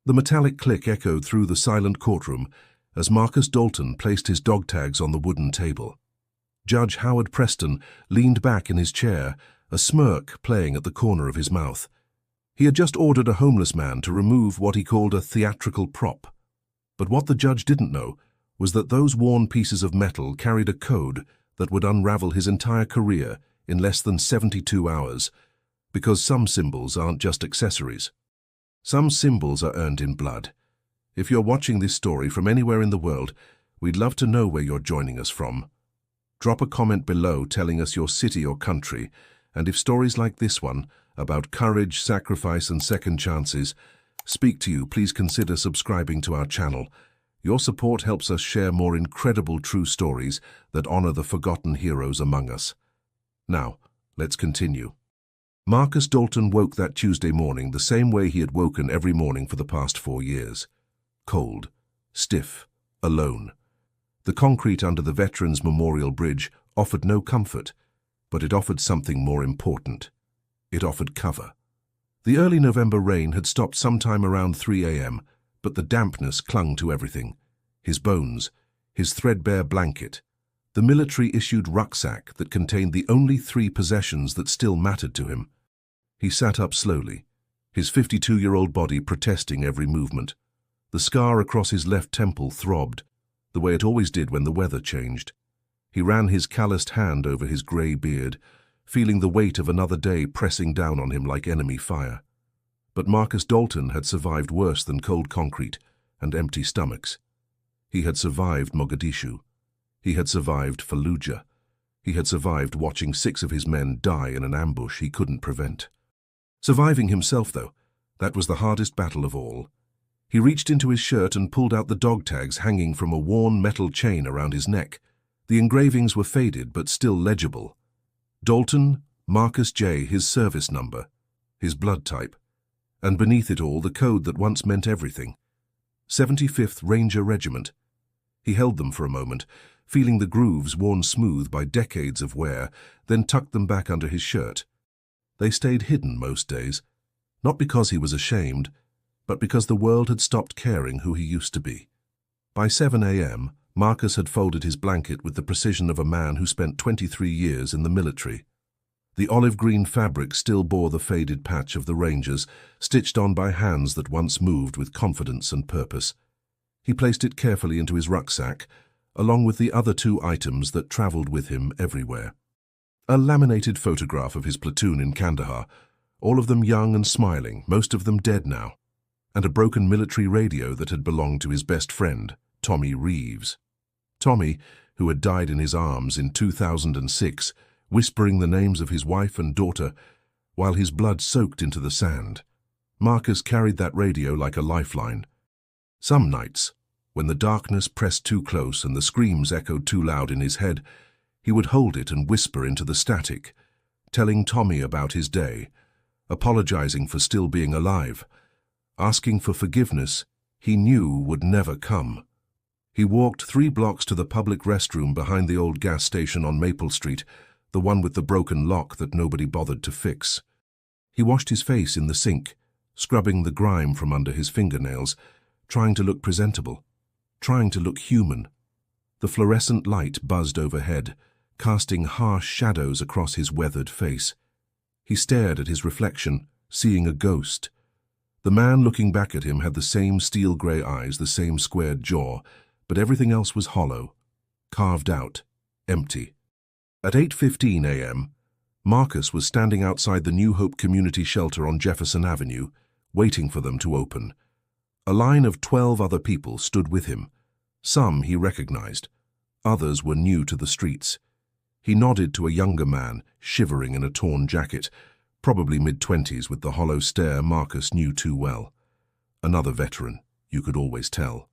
The metallic click echoed through the silent courtroom as Marcus Dalton placed his dog tags on the wooden table. Judge Howard Preston leaned back in his chair, a smirk playing at the corner of his mouth. He had just ordered a homeless man to remove what he called a theatrical prop. But what the judge didn't know was that those worn pieces of metal carried a code that would unravel his entire career in less than 72 hours, because some symbols aren't just accessories. Some symbols are earned in blood. If you're watching this story from anywhere in the world, we'd love to know where you're joining us from. Drop a comment below telling us your city or country, and if stories like this one, about courage, sacrifice, and second chances, speak to you, please consider subscribing to our channel. Your support helps us share more incredible true stories that honor the forgotten heroes among us. Now, let's continue. Marcus Dalton woke that Tuesday morning the same way he had woken every morning for the past 4 years. Cold, stiff, alone. The concrete under the Veterans Memorial Bridge offered no comfort, but it offered something more important. It offered cover. The early November rain had stopped sometime around 3 a.m., but the dampness clung to everything. His bones, his threadbare blanket, the military-issued rucksack that contained the only 3 possessions that still mattered to him. He sat up slowly, his 52-year-old body protesting every movement. The scar across his left temple throbbed, the way it always did when the weather changed. He ran his calloused hand over his grey beard, feeling the weight of another day pressing down on him like enemy fire. But Marcus Dalton had survived worse than cold concrete and empty stomachs. He had survived Mogadishu. He had survived Fallujah. He had survived watching 6 of his men die in an ambush he couldn't prevent. Surviving himself, though, that was the hardest battle of all. He reached into his shirt and pulled out the dog tags hanging from a worn metal chain around his neck. The engravings were faded but still legible. Dalton, Marcus J., his service number, his blood type, and beneath it all the code that once meant everything. 75th Ranger Regiment. He held them for a moment, feeling the grooves worn smooth by decades of wear, then tucked them back under his shirt. They stayed hidden most days, not because he was ashamed, but because the world had stopped caring who he used to be. By 7 a.m., Marcus had folded his blanket with the precision of a man who spent 23 years in the military. The olive-green fabric still bore the faded patch of the Rangers, stitched on by hands that once moved with confidence and purpose. He placed it carefully into his rucksack, along with the other 2 items that traveled with him everywhere. A laminated photograph of his platoon in Kandahar, all of them young and smiling, most of them dead now, and a broken military radio that had belonged to his best friend, Tommy Reeves. Tommy, who had died in his arms in 2006, whispering the names of his wife and daughter, while his blood soaked into the sand. Marcus carried that radio like a lifeline. Some nights, when the darkness pressed too close and the screams echoed too loud in his head, he would hold it and whisper into the static, telling Tommy about his day, apologizing for still being alive, asking for forgiveness he knew would never come. He walked 3 blocks to the public restroom behind the old gas station on Maple Street, the one with the broken lock that nobody bothered to fix. He washed his face in the sink, scrubbing the grime from under his fingernails, trying to look presentable, trying to look human. The fluorescent light buzzed overhead, casting harsh shadows across his weathered face. He stared at his reflection, seeing a ghost. The man looking back at him had the same steel-grey eyes, the same squared jaw, but everything else was hollow, carved out, empty. At 8:15 a.m., Marcus was standing outside the New Hope Community Shelter on Jefferson Avenue, waiting for them to open. A line of 12 other people stood with him. Some he recognized. Others were new to the streets. He nodded to a younger man, shivering in a torn jacket, probably mid-20s with the hollow stare Marcus knew too well. Another veteran, you could always tell.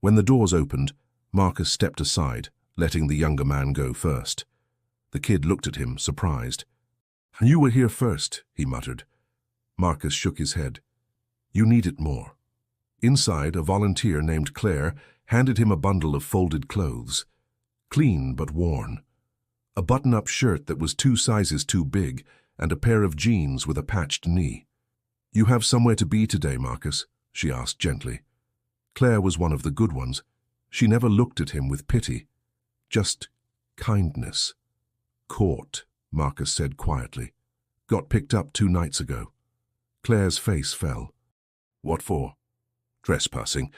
When the doors opened, Marcus stepped aside, letting the younger man go first. The kid looked at him, surprised. "You were here first," he muttered. Marcus shook his head. "You need it more." Inside, a volunteer named Claire handed him a bundle of folded clothes, clean but worn. A button-up shirt that was 2 sizes too big, and a pair of jeans with a patched knee. "You have somewhere to be today, Marcus," she asked gently. Claire was one of the good ones. She never looked at him with pity, just kindness. Caught, Marcus said quietly. Got picked up 2 nights ago. Claire's face fell. What for? Trespassing.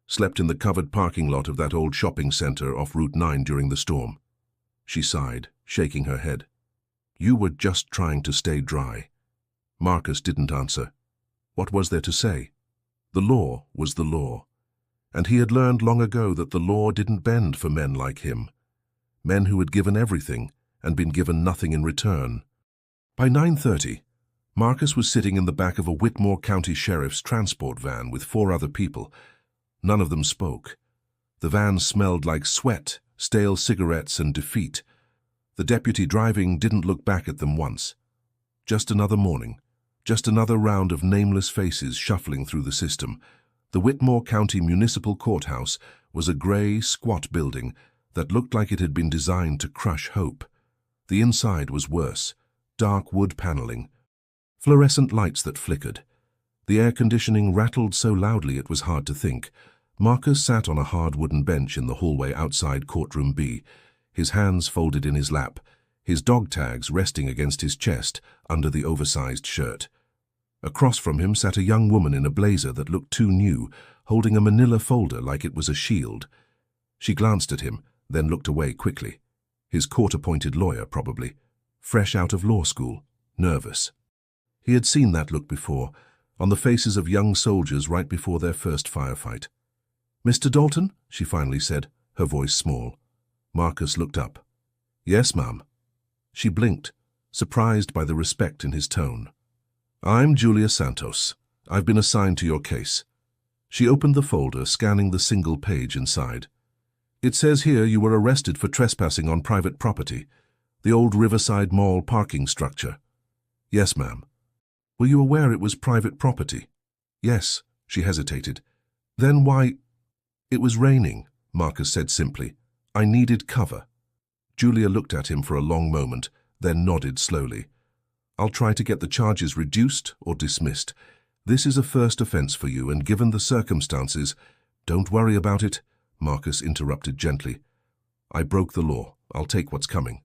Slept in the covered parking lot of that old shopping center off Route 9 during the storm. She sighed, shaking her head. You were just trying to stay dry. Marcus didn't answer. What was there to say? The law was the law. And he had learned long ago that the law didn't bend for men like him. Men who had given everything and been given nothing in return. By 9:30, Marcus was sitting in the back of a Whitmore County Sheriff's transport van with 4 other people. None of them spoke. The van smelled like sweat, stale cigarettes, and defeat. The deputy driving didn't look back at them once. Just another morning, just another round of nameless faces shuffling through the system. The Whitmore County Municipal Courthouse was a gray, squat building that looked like it had been designed to crush hope. The inside was worse, dark wood paneling, fluorescent lights that flickered. The air conditioning rattled so loudly it was hard to think. Marcus sat on a hard wooden bench in the hallway outside Courtroom B, his hands folded in his lap, his dog tags resting against his chest under the oversized shirt. Across from him sat a young woman in a blazer that looked too new, holding a manila folder like it was a shield. She glanced at him, then looked away quickly. His court-appointed lawyer, probably. Fresh out of law school, nervous. He had seen that look before, on the faces of young soldiers right before their first firefight. Mr. Dalton, she finally said, her voice small. Marcus looked up. Yes, ma'am. She blinked, surprised by the respect in his tone. I'm Julia Santos. I've been assigned to your case. She opened the folder, scanning the single page inside. It says here you were arrested for trespassing on private property, the old Riverside Mall parking structure. Yes, ma'am. Were you aware it was private property? Yes, she hesitated. Then why? It was raining, Marcus said simply. I needed cover. Julia looked at him for a long moment, then nodded slowly. I'll try to get the charges reduced or dismissed. This is a first offense for you, and given the circumstances— Don't worry about it, Marcus interrupted gently. I broke the law. I'll take what's coming.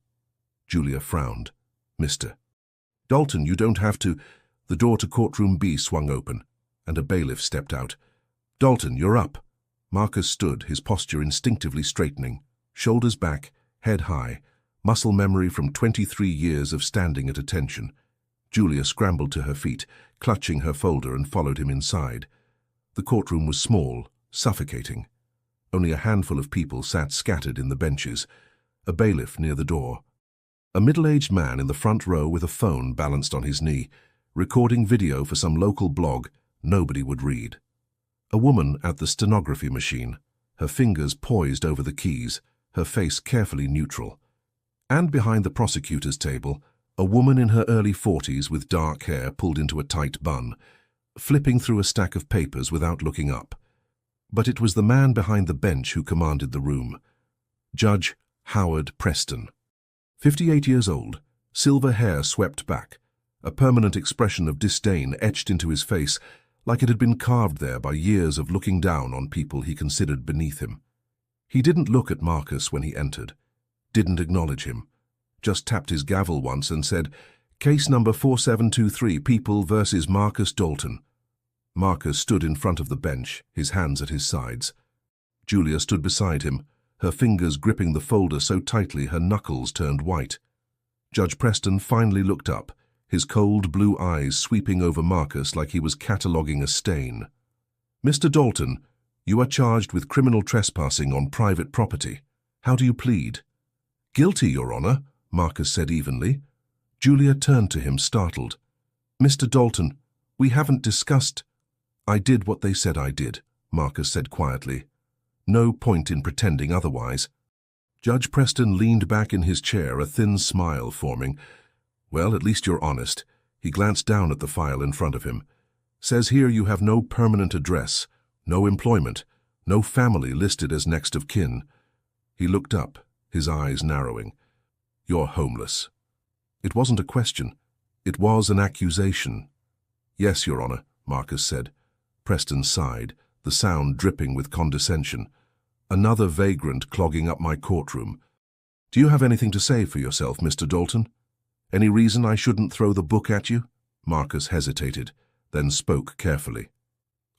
Julia frowned. Mr. Dalton, you don't have to— The door to Courtroom B swung open, and a bailiff stepped out. Dalton, you're up. Marcus stood, his posture instinctively straightening, shoulders back, head high, muscle memory from 23 years of standing at attention. Julia scrambled to her feet, clutching her folder, and followed him inside. The courtroom was small, suffocating. Only a handful of people sat scattered in the benches, a bailiff near the door. A middle-aged man in the front row with a phone balanced on his knee, recording video for some local blog nobody would read. A woman at the stenography machine, her fingers poised over the keys, her face carefully neutral. And behind the prosecutor's table, a woman in her early 40s with dark hair pulled into a tight bun, flipping through a stack of papers without looking up. But it was the man behind the bench who commanded the room. Judge Howard Preston. 58 years old, silver hair swept back, a permanent expression of disdain etched into his face like it had been carved there by years of looking down on people he considered beneath him. He didn't look at Marcus when he entered, didn't acknowledge him, just tapped his gavel once and said, Case number 4723, People versus Marcus Dalton. Marcus stood in front of the bench, his hands at his sides. Julia stood beside him, her fingers gripping the folder so tightly her knuckles turned white. Judge Preston finally looked up, his cold blue eyes sweeping over Marcus like he was cataloguing a stain. Mr. Dalton, you are charged with criminal trespassing on private property. How do you plead? Guilty, Your Honor, Marcus said evenly. Julia turned to him, startled. Mr. Dalton, we haven't discussed— I did what they said I did, Marcus said quietly. No point in pretending otherwise. Judge Preston leaned back in his chair, a thin smile forming. Well, at least you're honest. He glanced down at the file in front of him. Says here you have no permanent address, no employment, no family listed as next of kin. He looked up, his eyes narrowing. You're homeless. It wasn't a question. It was an accusation. Yes, Your Honor, Marcus said. Preston sighed, the sound dripping with condescension. "Another vagrant clogging up my courtroom. Do you have anything to say for yourself, Mr. Dalton? Any reason I shouldn't throw the book at you?" Marcus hesitated, then spoke carefully.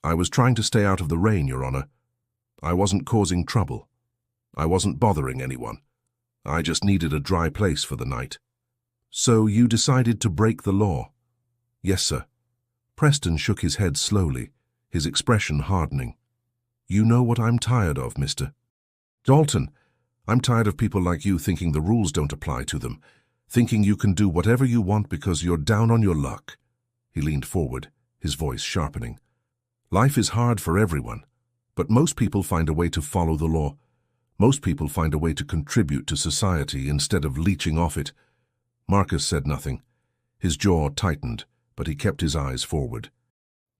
"I was trying to stay out of the rain, Your Honor. I wasn't causing trouble. I wasn't bothering anyone. I just needed a dry place for the night." "So you decided to break the law?" "Yes, sir." Preston shook his head slowly, his expression hardening. "You know what I'm tired of, Mr. Dalton. I'm tired of people like you thinking the rules don't apply to them, thinking you can do whatever you want because you're down on your luck." He leaned forward, his voice sharpening. "Life is hard for everyone, but most people find a way to follow the law. Most people find a way to contribute to society instead of leeching off it." Marcus said nothing. His jaw tightened, but he kept his eyes forward.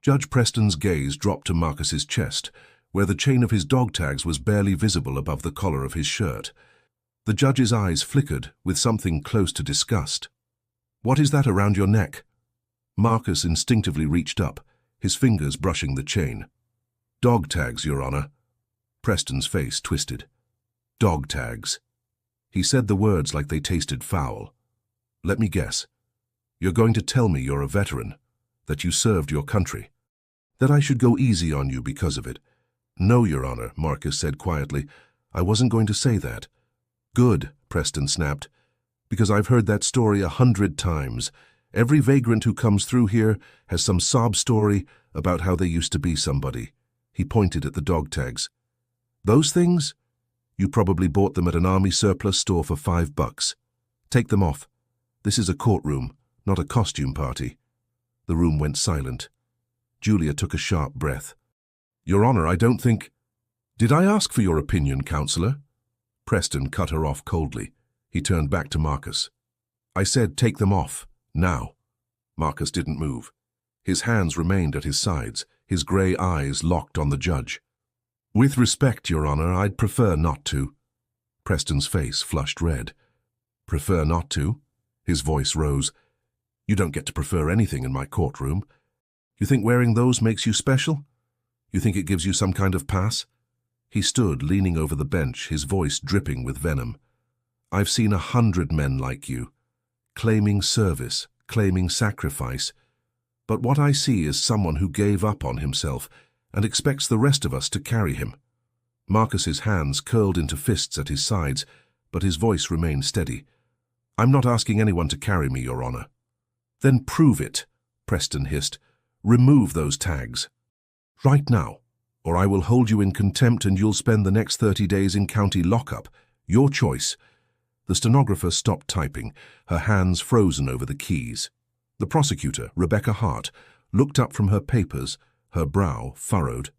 Judge Preston's gaze dropped to Marcus's chest, where the chain of his dog tags was barely visible above the collar of his shirt. The judge's eyes flickered with something close to disgust. "What is that around your neck?" Marcus instinctively reached up, his fingers brushing the chain. "Dog tags, Your Honor." Preston's face twisted. "Dog tags." He said the words like they tasted foul. "Let me guess. You're going to tell me you're a veteran, that you served your country, that I should go easy on you because of it?" "No, Your Honor," Marcus said quietly. "I wasn't going to say that." "Good," Preston snapped, "because I've heard that story 100 times. Every vagrant who comes through here has some sob story about how they used to be somebody." He pointed at the dog tags. "Those things? You probably bought them at an army surplus store for $5. Take them off. This is a courtroom, not a costume party." The room went silent. Julia took a sharp breath. "Your Honor, I don't think—" "Did I ask for your opinion, Counselor?" Preston cut her off coldly. He turned back to Marcus. "I said take them off, now." Marcus didn't move. His hands remained at his sides, his grey eyes locked on the judge. "With respect, Your Honor, I'd prefer not to." Preston's face flushed red. "Prefer not to?" His voice rose. "You don't get to prefer anything in my courtroom. You think wearing those makes you special? You think it gives you some kind of pass?" He stood, leaning over the bench, his voice dripping with venom. "I've seen 100 men like you, claiming service, claiming sacrifice. But what I see is someone who gave up on himself and expects the rest of us to carry him." Marcus's hands curled into fists at his sides, but his voice remained steady. "I'm not asking anyone to carry me, Your Honor." "Then prove it," Preston hissed. "Remove those tags. Right now, or I will hold you in contempt and you'll spend the next 30 days in county lockup. Your choice." The stenographer stopped typing, her hands frozen over the keys. The prosecutor, Rebecca Hart, looked up from her papers, her brow furrowed.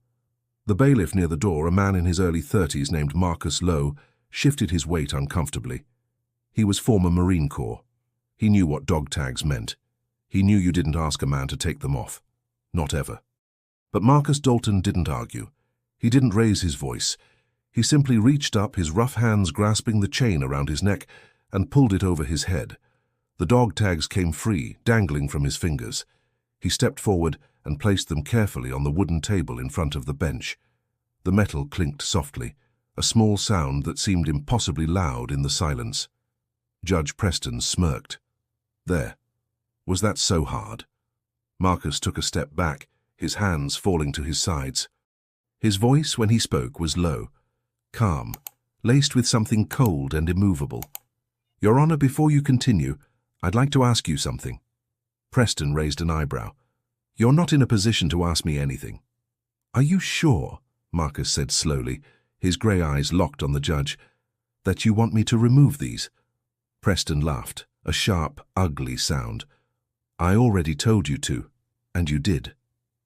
The bailiff near the door, a man in his early 30s named Marcus Lowe, shifted his weight uncomfortably. He was former Marine Corps. He knew what dog tags meant. He knew you didn't ask a man to take them off. Not ever. But Marcus Dalton didn't argue. He didn't raise his voice. He simply reached up, his rough hands grasping the chain around his neck, and pulled it over his head. The dog tags came free, dangling from his fingers. He stepped forward and placed them carefully on the wooden table in front of the bench. The metal clinked softly, a small sound that seemed impossibly loud in the silence. Judge Preston smirked. "There. Was that so hard?" Marcus took a step back, his hands falling to his sides. His voice, when he spoke, was low, calm, laced with something cold and immovable. "Your Honor, before you continue, I'd like to ask you something." Preston raised an eyebrow. "You're not in a position to ask me anything." "Are you sure," Marcus said slowly, his grey eyes locked on the judge, "that you want me to remove these?" Preston laughed, a sharp, ugly sound. "I already told you to, and you did.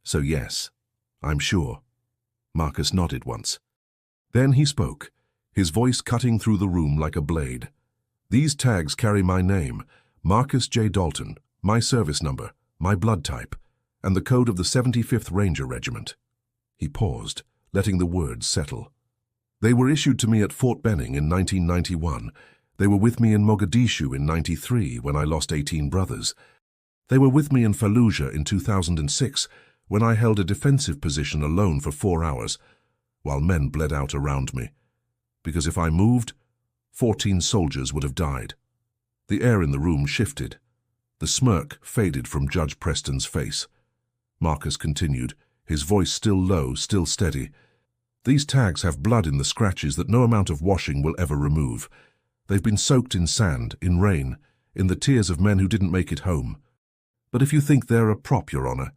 So yes, I'm sure." Marcus nodded once. Then he spoke, his voice cutting through the room like a blade. "These tags carry my name, Marcus J. Dalton, my service number, my blood type, and the code of the 75th Ranger Regiment." He paused, letting the words settle. "They were issued to me at Fort Benning in 1991. They were with me in Mogadishu in 93 when I lost 18 brothers. They were with me in Fallujah in 2006 when I held a defensive position alone for 4 hours, while men bled out around me. Because if I moved, 14 soldiers would have died. The air in the room shifted. The smirk faded from Judge Preston's face. Marcus continued, his voice still low, still steady. These tags have blood in the scratches that no amount of washing will ever remove. They've been soaked in sand, in rain, in the tears of men who didn't make it home. But if you think they're a prop, Your Honor,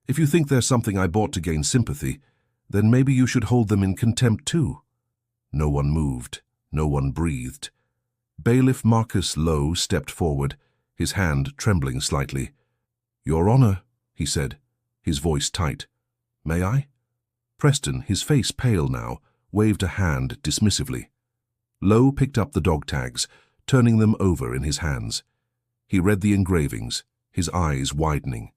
if you think they're something I bought to gain sympathy, then maybe you should hold them in contempt too. No one moved. No one breathed. Bailiff Marcus Lowe stepped forward, his hand trembling slightly. Your Honor, he said, his voice tight. May I? Preston, his face pale now, waved a hand dismissively. Lowe picked up the dog tags, turning them over in his hands. He read the engravings, his eyes widening.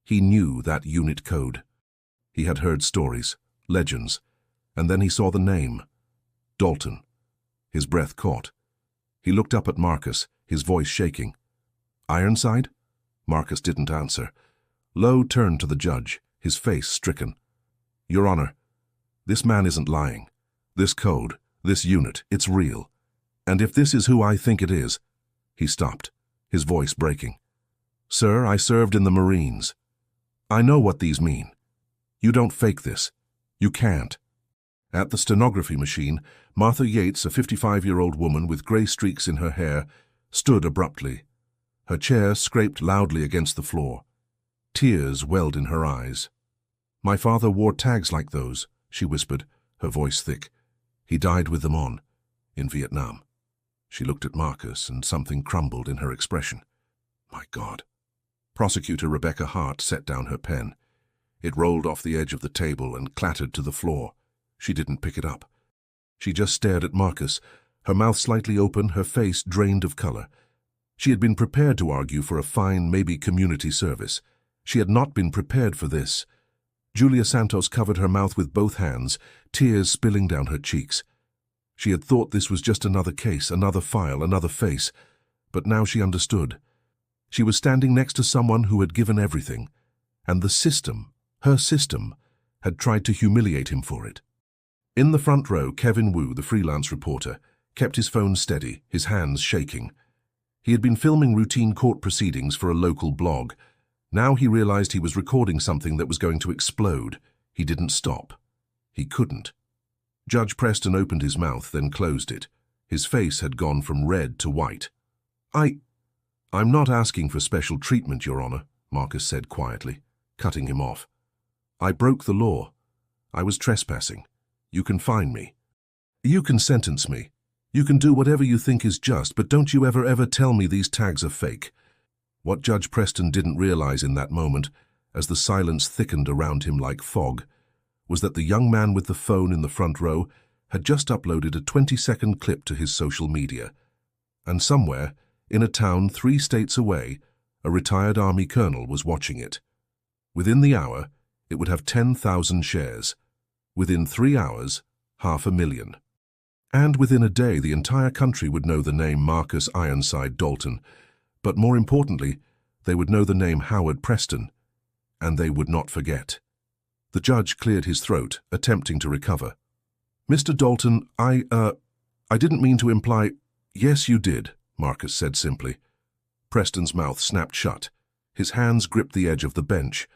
He knew that unit code. He had heard stories, legends, and then he saw the name. Dalton. His breath caught. He looked up at Marcus, his voice shaking. Ironside? Marcus didn't answer. Lowe turned to the judge, his face stricken. Your Honor, this man isn't lying. This code, this unit, it's real. And if this is who I think it is... He stopped, his voice breaking. Sir, I served in the Marines. I know what these mean. You don't fake this. You can't. At the stenography machine, Martha Yates, a 55-year-old woman with grey streaks in her hair, stood abruptly. Her chair scraped loudly against the floor. Tears welled in her eyes. My father wore tags like those, she whispered, her voice thick. He died with them on, in Vietnam. She looked at Marcus, and something crumbled in her expression. My God. Prosecutor Rebecca Hart set down her pen. It rolled off the edge of the table and clattered to the floor. She didn't pick it up. She just stared at Marcus, her mouth slightly open, her face drained of color. She had been prepared to argue for a fine, maybe community service. She had not been prepared for this. Julia Santos covered her mouth with both hands, tears spilling down her cheeks. She had thought this was just another case, another file, another face. But now she understood. She was standing next to someone who had given everything, and the system, her system, had tried to humiliate him for it. In the front row, Kevin Wu, the freelance reporter, kept his phone steady, his hands shaking. He had been filming routine court proceedings for a local blog. Now he realized he was recording something that was going to explode. He didn't stop. He couldn't. Judge Preston opened his mouth, then closed it. His face had gone from red to white. I'm not asking for special treatment, Your Honor, Marcus said quietly, cutting him off. I broke the law. I was trespassing. You can fine me. You can sentence me. You can do whatever you think is just, but don't you ever tell me these tags are fake. What Judge Preston didn't realize in that moment, as the silence thickened around him like fog, was that the young man with the phone in the front row had just uploaded a 20-second clip to his social media. And somewhere, in a town 3 states away, a retired Army colonel was watching it. Within the hour, it would have 10,000 shares. Within 3 hours, 500,000. And within a day, the entire country would know the name Marcus Ironside Dalton. But more importantly, they would know the name Howard Preston. And they would not forget. The judge cleared his throat, attempting to recover. Mr. Dalton, I didn't mean to imply... Yes, you did, Marcus said simply. Preston's mouth snapped shut. His hands gripped the edge of the bench.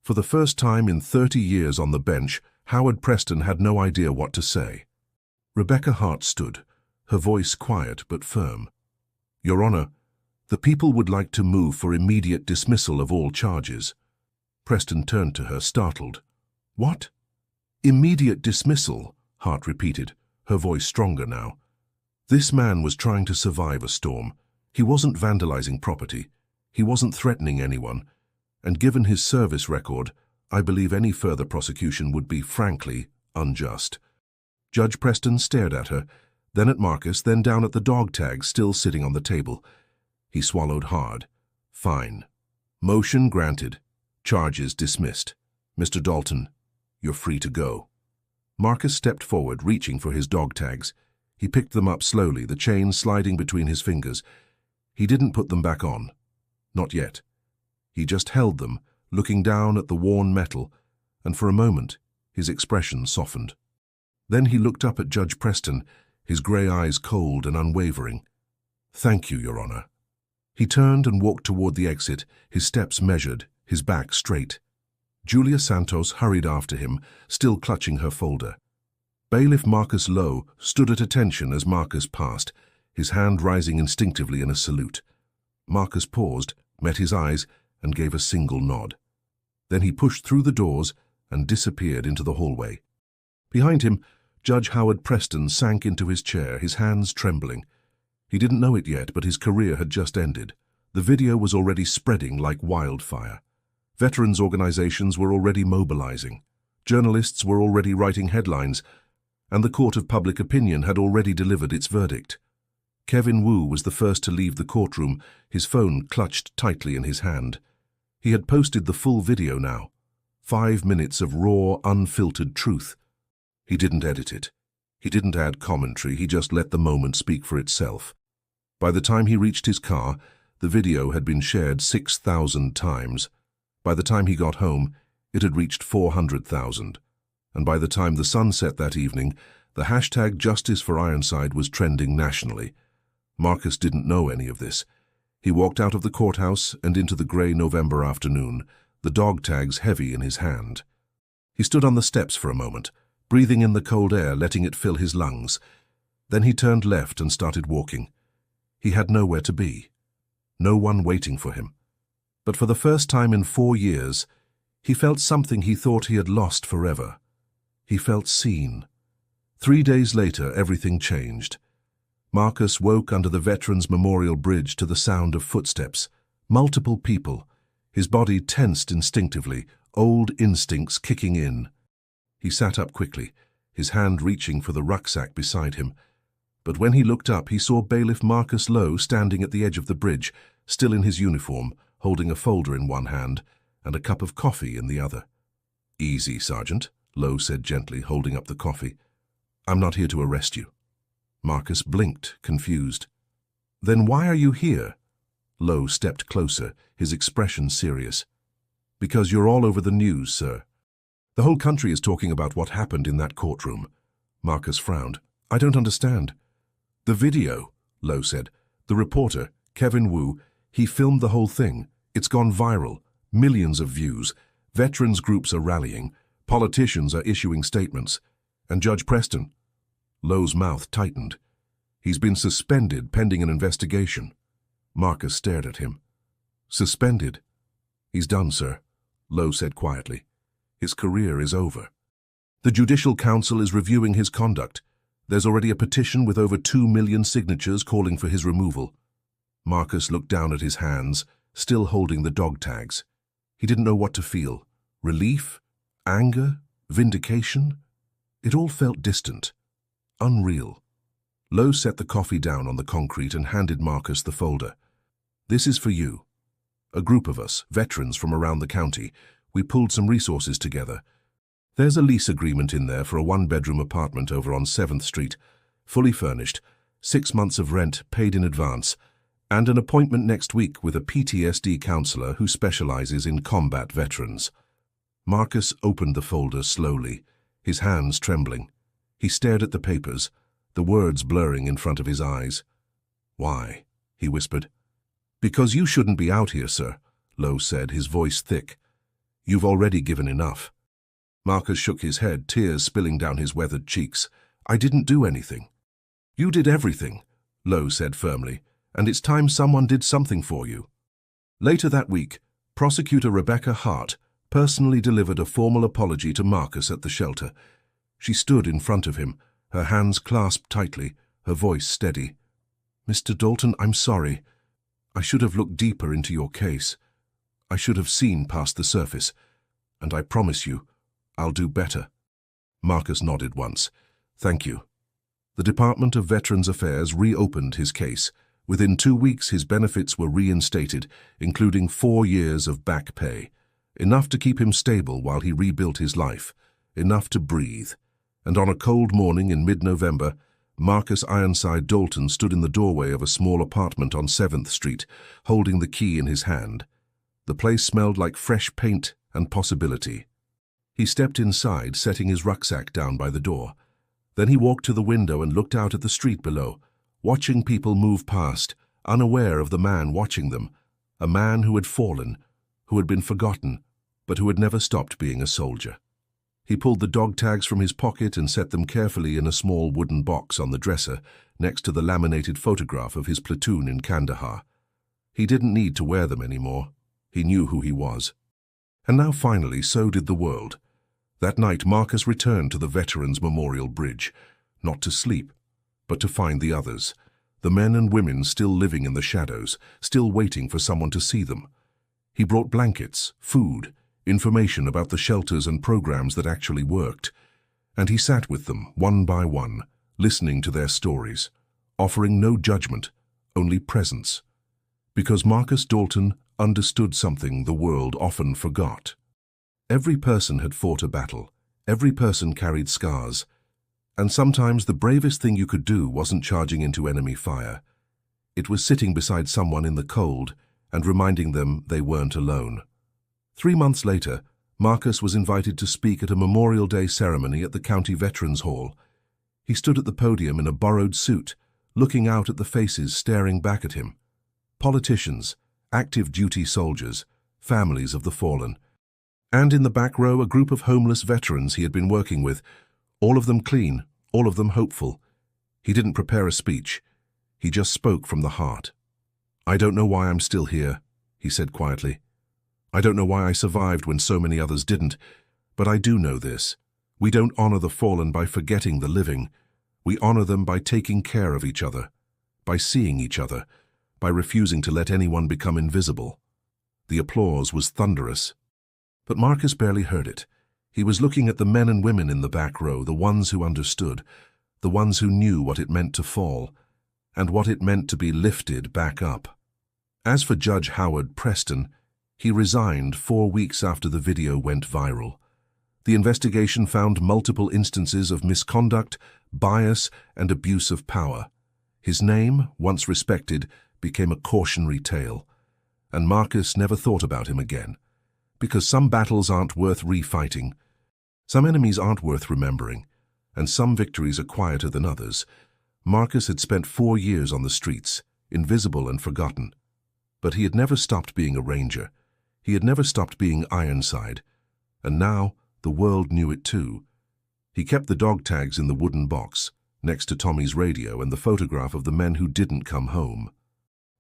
For the first time in 30 years on the bench, Howard Preston had no idea what to say. Rebecca Hart stood, her voice quiet but firm. Your Honor, the people would like to move for immediate dismissal of all charges. Preston turned to her, startled. What? Immediate dismissal, Hart repeated, her voice stronger now. This man was trying to survive a storm. He wasn't vandalizing property. He wasn't threatening anyone. And given his service record, I believe any further prosecution would be, frankly, unjust. Judge Preston stared at her, then at Marcus, then down at the dog tag still sitting on the table. He swallowed hard. Fine. Motion granted. Charges dismissed. Mr. Dalton, you're free to go. Marcus stepped forward, reaching for his dog tags. He picked them up slowly, the chain sliding between his fingers. He didn't put them back on. Not yet. He just held them, looking down at the worn metal, and for a moment his expression softened. Then he looked up at Judge Preston, his grey eyes cold and unwavering. "Thank you, Your Honor." He turned and walked toward the exit, his steps measured, his back straight. Julia Santos hurried after him, still clutching her folder. Bailiff Marcus Lowe stood at attention as Marcus passed, his hand rising instinctively in a salute. Marcus paused, met his eyes, and gave a single nod. Then he pushed through the doors and disappeared into the hallway. Behind him, Judge Howard Preston sank into his chair, his hands trembling. He didn't know it yet, but his career had just ended. The video was already spreading like wildfire. Veterans organizations were already mobilizing. Journalists were already writing headlines, and the court of public opinion had already delivered its verdict. Kevin Wu was the first to leave the courtroom, his phone clutched tightly in his hand. He had posted the full video now. 5 minutes of raw, unfiltered truth. He didn't edit it. He didn't add commentary, he just let the moment speak for itself. By the time he reached his car, the video had been shared 6,000 times. By the time he got home, it had reached 400,000. And by the time the sun set that evening, the hashtag Justice for Ironside was trending nationally. Marcus didn't know any of this. He walked out of the courthouse and into the grey November afternoon, the dog tags heavy in his hand. He stood on the steps for a moment, breathing in the cold air, letting it fill his lungs. Then he turned left and started walking. He had nowhere to be. No one waiting for him. But for the first time in 4 years, he felt something he thought he had lost forever. He felt seen. 3 days later, everything changed. Marcus woke under the Veterans Memorial Bridge to the sound of footsteps. Multiple people. His body tensed instinctively, old instincts kicking in. He sat up quickly, his hand reaching for the rucksack beside him. But when he looked up, he saw Bailiff Marcus Lowe standing at the edge of the bridge, still in his uniform, holding a folder in one hand and a cup of coffee in the other. "Easy, Sergeant," Lowe said gently, holding up the coffee. "I'm not here to arrest you." Marcus blinked, confused. "Then why are you here?" Lowe stepped closer, his expression serious. "Because you're all over the news, sir. The whole country is talking about what happened in that courtroom." Marcus frowned. "I don't understand." "The video," Lowe said. "The reporter, Kevin Wu, he filmed the whole thing. It's gone viral. Millions of views. Veterans groups are rallying. Politicians are issuing statements. And Judge Preston." Lowe's mouth tightened. "He's been suspended pending an investigation." Marcus stared at him. "Suspended?" "He's done, sir," Lowe said quietly. "His career is over. The Judicial Council is reviewing his conduct. There's already a petition with over 2 million signatures calling for his removal." Marcus looked down at his hands, still holding the dog tags. He didn't know what to feel. Relief? Anger? Vindication? It all felt distant. Unreal. Lowe set the coffee down on the concrete and handed Marcus the folder. "This is for you. A group of us, veterans from around the county, we pulled some resources together. There's a lease agreement in there for a 1-bedroom apartment over on 7th Street, fully furnished, 6 months of rent paid in advance, and an appointment next week with a PTSD counselor who specializes in combat veterans." Marcus opened the folder slowly, his hands trembling. He stared at the papers, the words blurring in front of his eyes. "Why?" he whispered. "Because you shouldn't be out here, sir," Lowe said, his voice thick. "You've already given enough." Marcus shook his head, tears spilling down his weathered cheeks. "I didn't do anything." "You did everything," Lowe said firmly, "and it's time someone did something for you." Later that week, Prosecutor Rebecca Hart personally delivered a formal apology to Marcus at the shelter. She stood in front of him, her hands clasped tightly, her voice steady. "Mr. Dalton, I'm sorry. I should have looked deeper into your case. I should have seen past the surface. And I promise you, I'll do better." Marcus nodded once. "Thank you." The Department of Veterans Affairs reopened his case. Within 2 weeks, his benefits were reinstated, including 4 years of back pay. Enough to keep him stable while he rebuilt his life. Enough to breathe. And on a cold morning in mid-November, Marcus Ironside Dalton stood in the doorway of a small apartment on 7th Street, holding the key in his hand. The place smelled like fresh paint and possibility. He stepped inside, setting his rucksack down by the door. Then he walked to the window and looked out at the street below, watching people move past, unaware of the man watching them, a man who had fallen, who had been forgotten, but who had never stopped being a soldier. He pulled the dog tags from his pocket and set them carefully in a small wooden box on the dresser, next to the laminated photograph of his platoon in Kandahar. He didn't need to wear them anymore. He knew who he was. And now finally, so did the world. That night, Marcus returned to the Veterans Memorial Bridge, not to sleep, but to find the others, the men and women still living in the shadows, still waiting for someone to see them. He brought blankets, food, information about the shelters and programs that actually worked, and he sat with them, one by one, listening to their stories, offering no judgment, only presence. Because Marcus Dalton understood something the world often forgot. Every person had fought a battle, every person carried scars, and sometimes the bravest thing you could do wasn't charging into enemy fire. It was sitting beside someone in the cold and reminding them they weren't alone. 3 months later, Marcus was invited to speak at a Memorial Day ceremony at the County Veterans Hall. He stood at the podium in a borrowed suit, looking out at the faces staring back at him. Politicians, active duty soldiers, families of the fallen. And in the back row, a group of homeless veterans he had been working with, all of them clean, all of them hopeful. He didn't prepare a speech. He just spoke from the heart. "I don't know why I'm still here," he said quietly. "I don't know why I survived when so many others didn't, but I do know this. We don't honor the fallen by forgetting the living. We honor them by taking care of each other, by seeing each other, by refusing to let anyone become invisible." The applause was thunderous. But Marcus barely heard it. He was looking at the men and women in the back row, the ones who understood, the ones who knew what it meant to fall, and what it meant to be lifted back up. As for Judge Howard Preston, he resigned 4 weeks after the video went viral. The investigation found multiple instances of misconduct, bias, and abuse of power. His name, once respected, became a cautionary tale, and Marcus never thought about him again. Because some battles aren't worth refighting, some enemies aren't worth remembering, and some victories are quieter than others. Marcus had spent 4 years on the streets, invisible and forgotten. But he had never stopped being a ranger. He had never stopped being Ironside. And now the world knew it too. He kept the dog tags in the wooden box, next to Tommy's radio and the photograph of the men who didn't come home.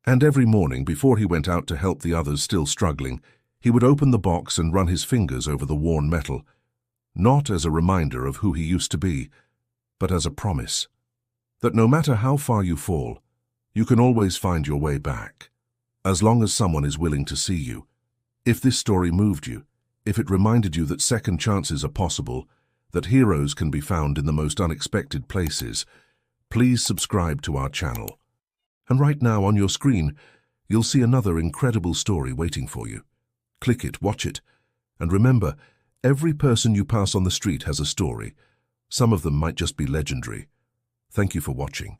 And every morning, before he went out to help the others still struggling, he would open the box and run his fingers over the worn metal, not as a reminder of who he used to be, but as a promise that no matter how far you fall, you can always find your way back, as long as someone is willing to see you. If this story moved you, if it reminded you that second chances are possible, that heroes can be found in the most unexpected places, please subscribe to our channel. And right now on your screen, you'll see another incredible story waiting for you. Click it, watch it, and remember, every person you pass on the street has a story. Some of them might just be legendary. Thank you for watching.